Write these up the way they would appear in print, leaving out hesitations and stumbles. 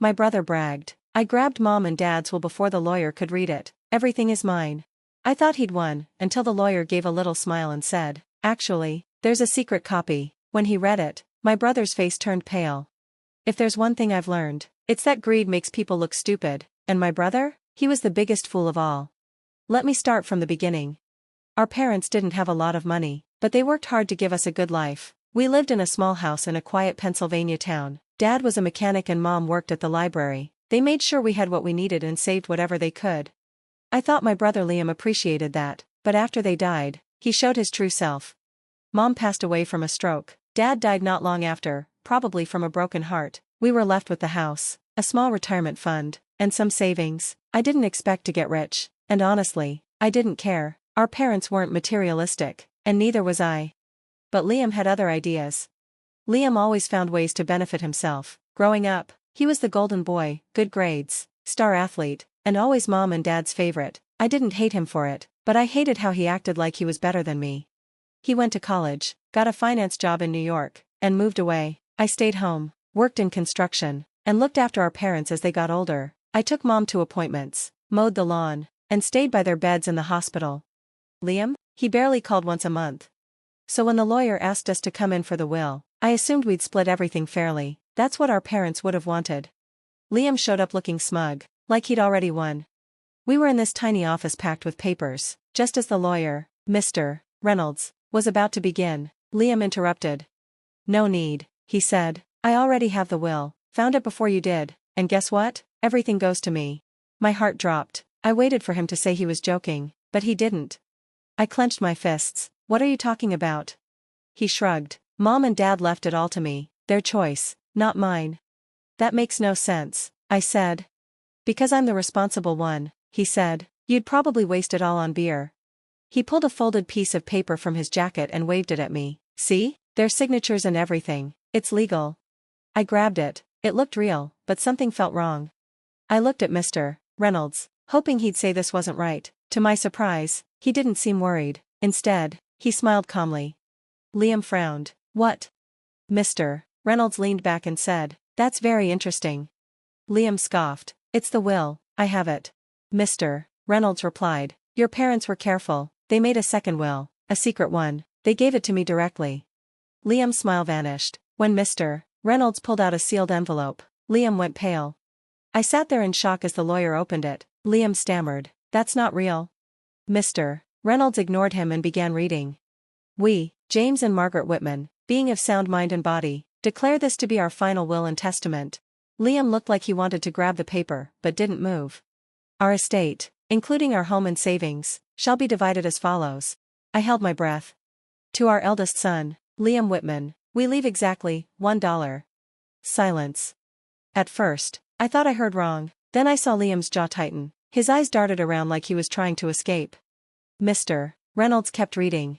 my brother bragged. I grabbed Mom and Dad's will before the lawyer could read it. Everything is mine. I thought he'd won, until the lawyer gave a little smile and said, actually, there's a secret copy. When he read it, my brother's face turned pale. If there's one thing I've learned, it's that greed makes people look stupid, and my brother? He was the biggest fool of all. Let me start from the beginning. Our parents didn't have a lot of money, but they worked hard to give us a good life. We lived in a small house in a quiet Pennsylvania town. Dad was a mechanic and Mom worked at the library. They made sure we had what we needed and saved whatever they could. I thought my brother Liam appreciated that, but after they died, he showed his true self. Mom passed away from a stroke. Dad died not long after, probably from a broken heart. We were left with the house, a small retirement fund, and some savings. I didn't expect to get rich, and honestly, I didn't care. Our parents weren't materialistic, and neither was I. But Liam had other ideas. Liam always found ways to benefit himself. Growing up, he was the golden boy, good grades, star athlete, and always Mom and Dad's favorite. I didn't hate him for it, but I hated how he acted like he was better than me. He went to college, got a finance job in New York, and moved away. I stayed home, worked in construction, and looked after our parents as they got older. I took Mom to appointments, mowed the lawn, and stayed by their beds in the hospital. Liam? He barely called once a month. So when the lawyer asked us to come in for the will, I assumed we'd split everything fairly. That's what our parents would have wanted. Liam showed up looking smug, like he'd already won. We were in this tiny office packed with papers, just as the lawyer, Mr. Reynolds, was about to begin. Liam interrupted. No need, he said. I already have the will, found it before you did, and guess what? Everything goes to me. My heart dropped. I waited for him to say he was joking, but he didn't. I clenched my fists. What are you talking about? He shrugged. Mom and Dad left it all to me, their choice, not mine. That makes no sense, I said. Because I'm the responsible one, he said. You'd probably waste it all on beer. He pulled a folded piece of paper from his jacket and waved it at me. See? Their signatures and everything. It's legal. I grabbed it. It looked real, but something felt wrong. I looked at Mr. Reynolds, hoping he'd say this wasn't right. To my surprise, he didn't seem worried. Instead, he smiled calmly. Liam frowned. What? Mr. Reynolds leaned back and said, that's very interesting. Liam scoffed. It's the will, I have it. Mr. Reynolds replied. Your parents were careful, they made a second will, a secret one, they gave it to me directly. Liam's smile vanished. When Mr. Reynolds pulled out a sealed envelope, Liam went pale. I sat there in shock as the lawyer opened it. Liam stammered, that's not real. Mr. Reynolds ignored him and began reading. We, James and Margaret Whitman, being of sound mind and body, declare this to be our final will and testament. Liam looked like he wanted to grab the paper, but didn't move. Our estate, including our home and savings, shall be divided as follows. I held my breath. To our eldest son, Liam Whitman, we leave exactly $1. Silence. At first, I thought I heard wrong, then I saw Liam's jaw tighten. His eyes darted around like he was trying to escape. Mr. Reynolds kept reading.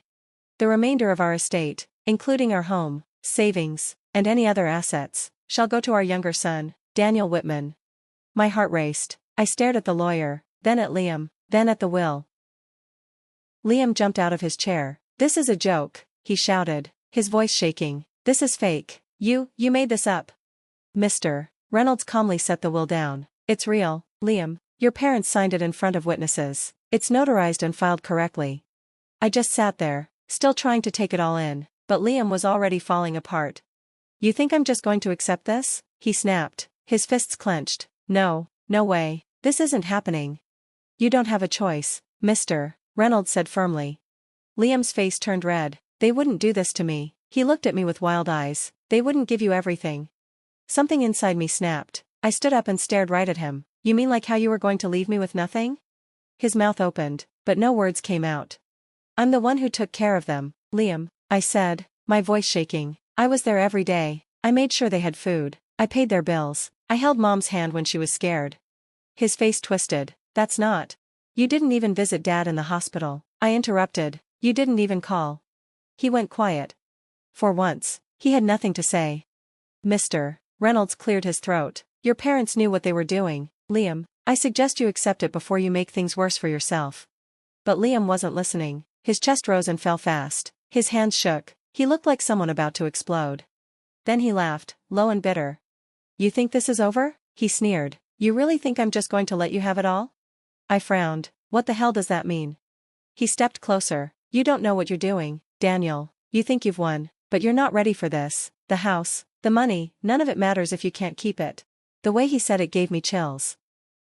The remainder of our estate, including our home, savings, and any other assets, shall go to our younger son, Daniel Whitman. My heart raced. I stared at the lawyer, then at Liam, then at the will. Liam jumped out of his chair. This is a joke, he shouted, his voice shaking. This is fake. You made this up. Mr. Reynolds calmly set the will down. It's real, Liam. Your parents signed it in front of witnesses. It's notarized and filed correctly. I just sat there, still trying to take it all in, but Liam was already falling apart. You think I'm just going to accept this? He snapped, his fists clenched. No way. This isn't happening. You don't have a choice, Mr. Reynolds said firmly. Liam's face turned red. They wouldn't do this to me. He looked at me with wild eyes. They wouldn't give you everything. Something inside me snapped. I stood up and stared right at him. You mean like how you were going to leave me with nothing? His mouth opened, but no words came out. I'm the one who took care of them, Liam, I said, my voice shaking. I was there every day. I made sure they had food. I paid their bills. I held Mom's hand when she was scared. His face twisted. That's not. You didn't even visit Dad in the hospital. I interrupted. You didn't even call. He went quiet. For once, he had nothing to say. Mr. Reynolds cleared his throat. Your parents knew what they were doing, Liam. I suggest you accept it before you make things worse for yourself. But Liam wasn't listening. His chest rose and fell fast. His hands shook. He looked like someone about to explode. Then he laughed, low and bitter. You think this is over? He sneered. You really think I'm just going to let you have it all? I frowned. What the hell does that mean? He stepped closer. You don't know what you're doing, Daniel. You think you've won, but you're not ready for this. The house, the money, none of it matters if you can't keep it. The way he said it gave me chills.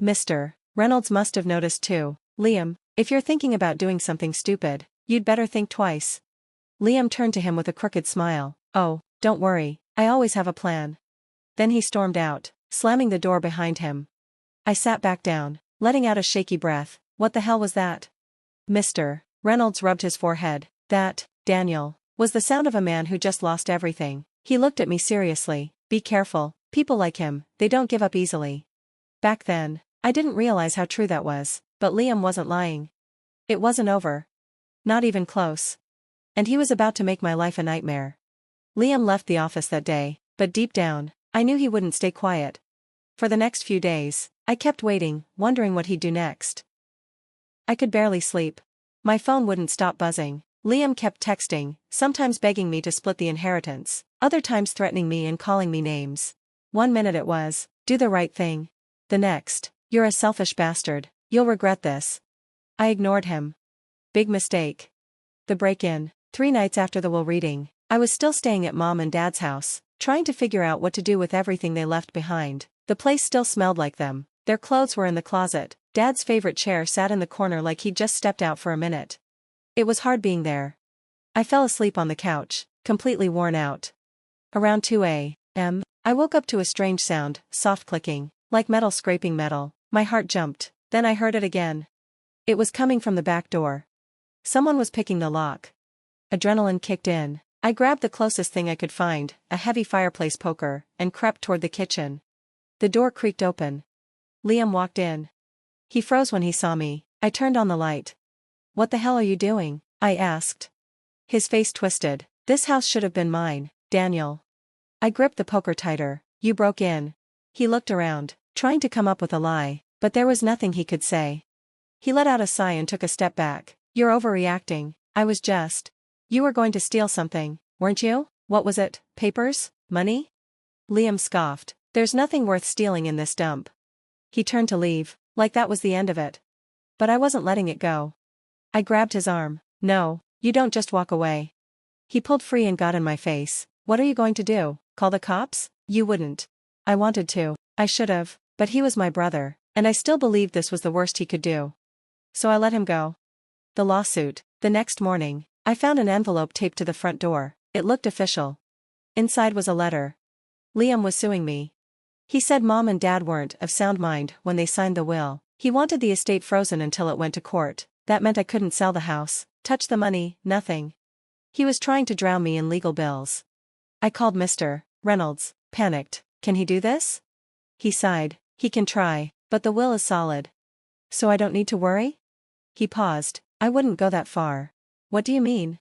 Mr. Reynolds must have noticed too. Liam, if you're thinking about doing something stupid, you'd better think twice. Liam turned to him with a crooked smile. Oh, don't worry, I always have a plan. Then he stormed out, slamming the door behind him. I sat back down, letting out a shaky breath. What the hell was that? Mr. Reynolds rubbed his forehead. That, Daniel, was the sound of a man who just lost everything. He looked at me seriously. Be careful, people like him, they don't give up easily. Back then, I didn't realize how true that was, but Liam wasn't lying. It wasn't over. Not even close. And he was about to make my life a nightmare. Liam left the office that day, but deep down, I knew he wouldn't stay quiet. For the next few days, I kept waiting, wondering what he'd do next. I could barely sleep. My phone wouldn't stop buzzing. Liam kept texting, sometimes begging me to split the inheritance, other times threatening me and calling me names. One minute it was, do the right thing. The next, you're a selfish bastard, you'll regret this. I ignored him. Big mistake. The break-in. 3 nights after the will reading, I was still staying at Mom and Dad's house, trying to figure out what to do with everything they left behind. The place still smelled like them. Their clothes were in the closet. Dad's favorite chair sat in the corner like he'd just stepped out for a minute. It was hard being there. I fell asleep on the couch, completely worn out. Around 2 a.m., I woke up to a strange sound, soft clicking, like metal scraping metal. My heart jumped, then I heard it again. It was coming from the back door. Someone was picking the lock. Adrenaline kicked in. I grabbed the closest thing I could find, a heavy fireplace poker, and crept toward the kitchen. The door creaked open. Liam walked in. He froze when he saw me. I turned on the light. What the hell are you doing? I asked. His face twisted. This house should have been mine, Daniel. I gripped the poker tighter. You broke in. He looked around, trying to come up with a lie, but there was nothing he could say. He let out a sigh and took a step back. You're overreacting. I was just. You were going to steal something, weren't you? What was it? Papers? Money? Liam scoffed. There's nothing worth stealing in this dump. He turned to leave, like that was the end of it. But I wasn't letting it go. I grabbed his arm. No, you don't just walk away. He pulled free and got in my face. What are you going to do? Call the cops? You wouldn't. I wanted to. I should have, but he was my brother, and I still believed this was the worst he could do. So I let him go. The lawsuit. The next morning, I found an envelope taped to the front door. It looked official. Inside was a letter. Liam was suing me. He said Mom and Dad weren't of sound mind when they signed the will. He wanted the estate frozen until it went to court. That meant I couldn't sell the house, touch the money, nothing. He was trying to drown me in legal bills. I called Mr. Reynolds, panicked. Can he do this? He sighed. He can try, but the will is solid. So I don't need to worry? He paused. I wouldn't go that far. What do you mean?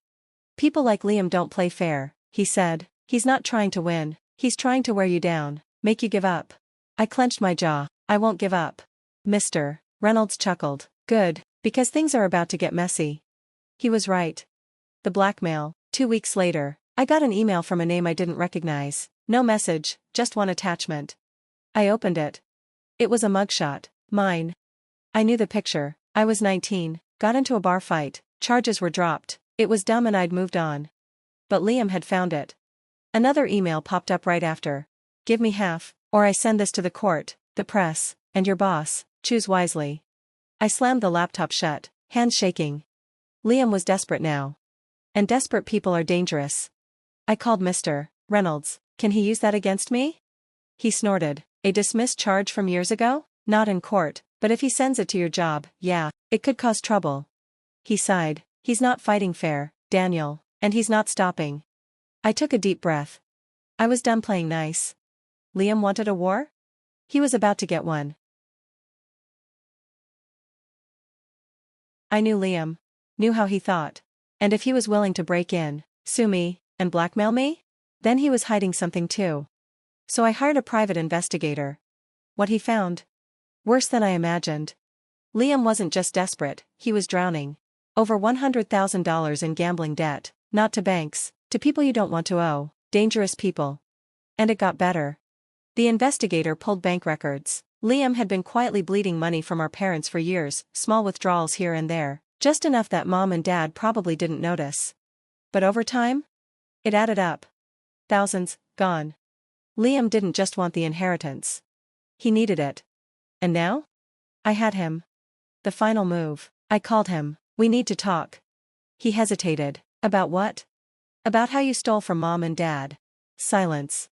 People like Liam don't play fair, he said. He's not trying to win, he's trying to wear you down, make you give up. I clenched my jaw. I won't give up. Mr. Reynolds chuckled. Good, because things are about to get messy. He was right. The blackmail. 2 weeks later, I got an email from a name I didn't recognize. No message, just one attachment. I opened it. It was a mugshot. Mine. I knew the picture. I was 19, got into a bar fight, charges were dropped, it was dumb and I'd moved on. But Liam had found it. Another email popped up right after. Give me half, or I send this to the court, the press, and your boss, choose wisely. I slammed the laptop shut, hands shaking. Liam was desperate now. And desperate people are dangerous. I called Mr. Reynolds. Can he use that against me? He snorted. A dismissed charge from years ago? Not in court, but if he sends it to your job, yeah, it could cause trouble. He sighed. He's not fighting fair, Daniel, and he's not stopping. I took a deep breath. I was done playing nice. Liam wanted a war? He was about to get one. I knew Liam. Knew how he thought. And if he was willing to break in, sue me, and blackmail me? Then he was hiding something too. So I hired a private investigator. What he found? Worse than I imagined. Liam wasn't just desperate, he was drowning. Over $100,000 in gambling debt, not to banks, to people you don't want to owe, dangerous people. And it got better. The investigator pulled bank records. Liam had been quietly bleeding money from our parents for years, small withdrawals here and there, just enough that mom and dad probably didn't notice. But over time? It added up. Thousands, gone. Liam didn't just want the inheritance. He needed it. And now? I had him. The final move. I called him. We need to talk. He hesitated. About what? About how you stole from mom and dad. Silence.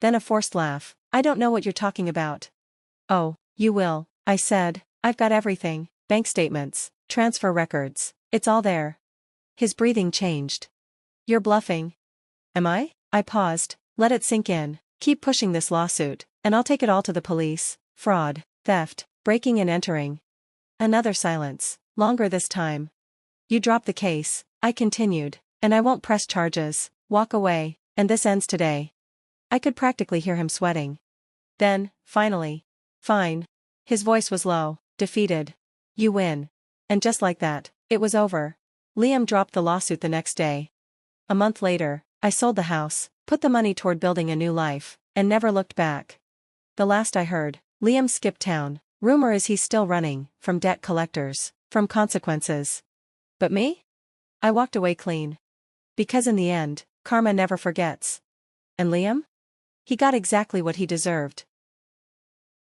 Then a forced laugh. I don't know what you're talking about. Oh, you will, I said. I've got everything. Bank statements, transfer records. It's all there. His breathing changed. You're bluffing. Am I? I paused. Let it sink in. Keep pushing this lawsuit, and I'll take it all to the police. Fraud, theft, breaking and entering. Another silence. Longer this time. You drop the case, I continued, and I won't press charges. Walk away, and this ends today. I could practically hear him sweating. Then, finally. Fine. His voice was low, defeated. You win. And just like that, it was over. Liam dropped the lawsuit the next day. A month later, I sold the house, put the money toward building a new life, and never looked back. The last I heard, Liam skipped town. Rumor is he's still running, from debt collectors, from consequences. But me? I walked away clean. Because in the end, karma never forgets. And Liam? He got exactly what he deserved.